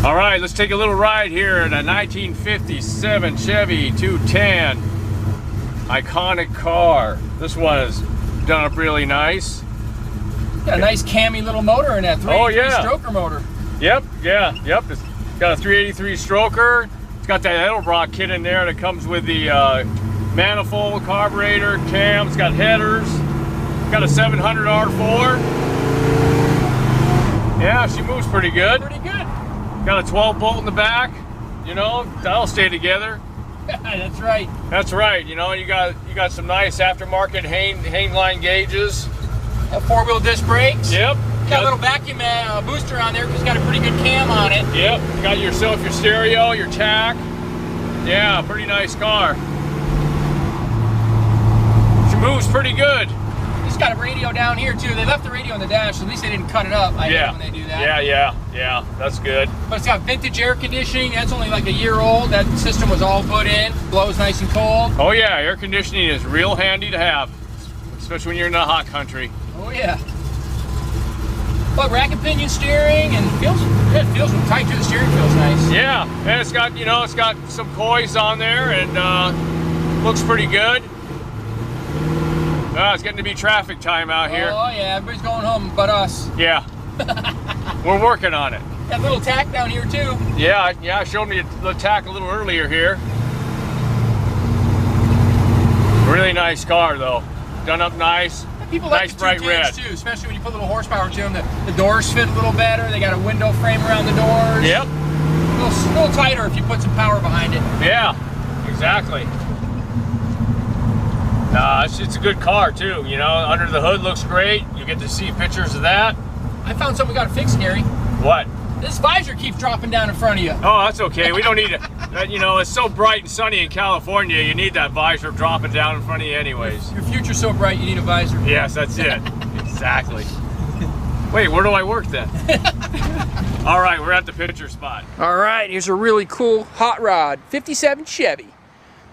All right, let's take a little ride here in a 1957 Chevy 210. Iconic car. This one is done up really nice. Got a nice cammy little motor in that 383 stroker motor. Yep. It's got a 383 stroker. It's got that Edelbrock kit in there that comes with the manifold, carburetor, cams. It's got headers. Got a 700 R4. Yeah, she moves pretty good. Pretty good. Got a 12 bolt in the back. You know, that'll stay together. That's right. That's right. You know, you got some nice aftermarket Haneline gauges. Four-wheel disc brakes. Yep. Got a little vacuum booster on there because it's got a pretty good cam on it. Yep. You got your stereo, your tack. Yeah, pretty nice car. She moves pretty good. It's got a radio down here too. They left the radio on the dash, so at least they didn't cut it up. I hate when they do that. Yeah. That's good. But it's got vintage air conditioning. That's only like a year old. That system was all put in. Blows nice and cold. Oh yeah, air conditioning is real handy to have, especially when you're in the hot country. Oh yeah. But rack and pinion steering, and it feels tight too. The steering feels nice. Yeah, and it's got it's got some Coys on there, and looks pretty good. It's getting to be traffic time out here. Oh yeah, everybody's going home but us. Yeah, we're working on it. Got a little tack down here too. Yeah, I showed me the tack a little earlier here. Really nice car though, done up nice. People like nice the bright 210s red too, especially when you put a little horsepower to them. The doors fit a little better. They got a window frame around the doors. Yep. A little tighter if you put some power behind it. Yeah, exactly. It's a good car too. You know, under the hood looks great. You get to see pictures of that. I found something we got to fix, Gary. What? This visor keeps dropping down in front of you. Oh, that's okay. We don't need it. You know, it's so bright and sunny in California. You need that visor dropping down in front of you, anyways. Your future's so bright, you need a visor. Yes, that's it. Exactly. Wait, where do I work then? All right, we're at the picture spot. All right, here's a really cool hot rod, 57 Chevy.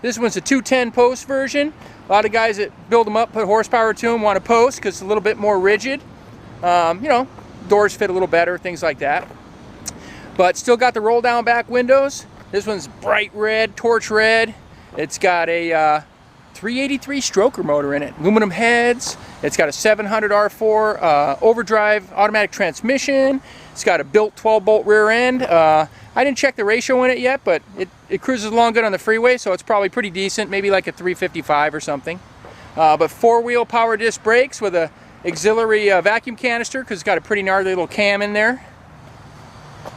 This one's a 210 post version. A lot of guys that build them up, put horsepower to them, want to post because it's a little bit more rigid. You know, doors fit a little better, things like that. But still got the roll down back windows. This one's bright red, torch red. It's got a 383 stroker motor in it, aluminum heads. It's got a 700 R4 overdrive automatic transmission. It's got a built 12 bolt rear end. I didn't check the ratio in it yet, but it cruises along good on the freeway, so it's probably pretty decent, maybe like a 355 or something. But four-wheel power disc brakes with a auxiliary vacuum canister because it's got a pretty gnarly little cam in there.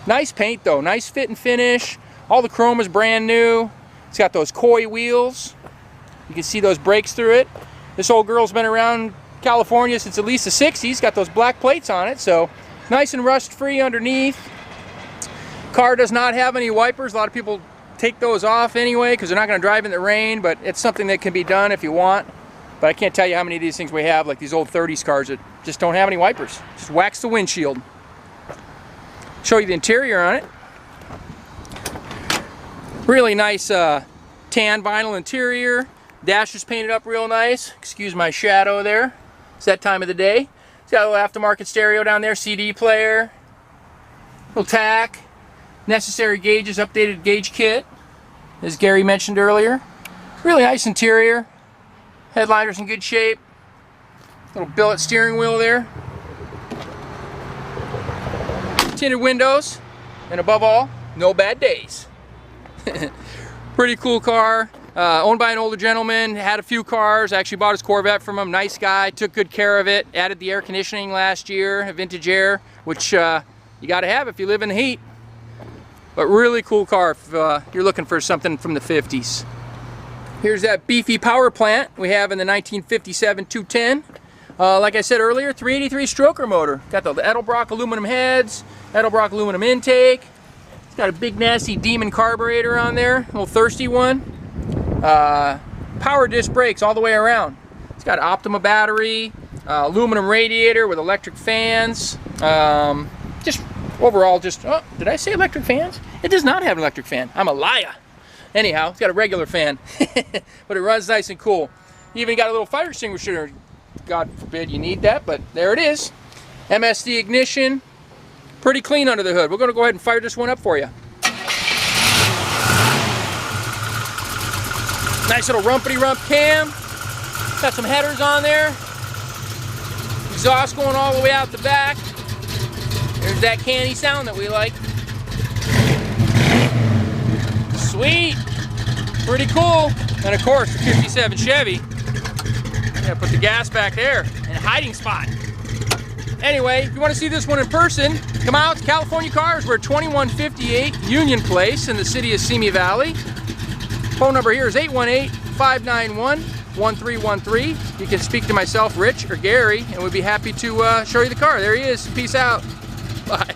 Nice paint though, nice fit and finish. All the chrome is brand new. It's got those Coy wheels. You can see those brakes through it. This old girl's been around California since at least the 60s. Got those black plates on it, so nice and rust-free underneath. Car does not have any wipers. A lot of people take those off anyway because they're not going to drive in the rain, but it's something that can be done if you want. But I can't tell you how many of these things we have, like these old 30s cars that just don't have any wipers. Just wax the windshield. Show you the interior on it. Really nice tan vinyl interior. Dash is painted up real nice. Excuse my shadow there. It's that time of the day. It's got a little aftermarket stereo down there, CD player, little tack, necessary gauges, updated gauge kit, as Gary mentioned earlier. Really nice interior. Headliner's in good shape. Little billet steering wheel there. Tinted windows, and above all, no bad days. Pretty cool car. Owned by an older gentleman, had a few cars, actually bought his Corvette from him, nice guy, took good care of it, added the air conditioning last year, vintage air, which you gotta have if you live in the heat. But really cool car if you're looking for something from the 50s. Here's that beefy power plant we have in the 1957 210. Like I said earlier, 383 stroker motor. Got the Edelbrock aluminum heads, Edelbrock aluminum intake. It's got a big nasty demon carburetor on there, a little thirsty one. Power disc brakes all the way around. It's got Optima battery, aluminum radiator with electric fans. Just overall, oh, did I say electric fans? It does not have an electric fan. I'm a liar. Anyhow, it's got a regular fan, but it runs nice and cool. You even got a little fire extinguisher. God forbid you need that, but there it is. MSD Ignition, Pretty clean under the hood. We're going to go ahead and fire this one up for you. Nice little rumpity rump cam. Got some headers on there. Exhaust going all the way out the back. There's that canny sound that we like. Sweet. Pretty cool. And of course, the 57 Chevy. Yeah, put the gas back there in a hiding spot. Anyway, if you want to see this one in person, come out to California Cars. We're at 2158 Union Place in the city of Simi Valley. Phone number here is 818-591-1313. You can speak to myself, Rich, or Gary, and we'd be happy to show you the car. There he is. Peace out. Bye.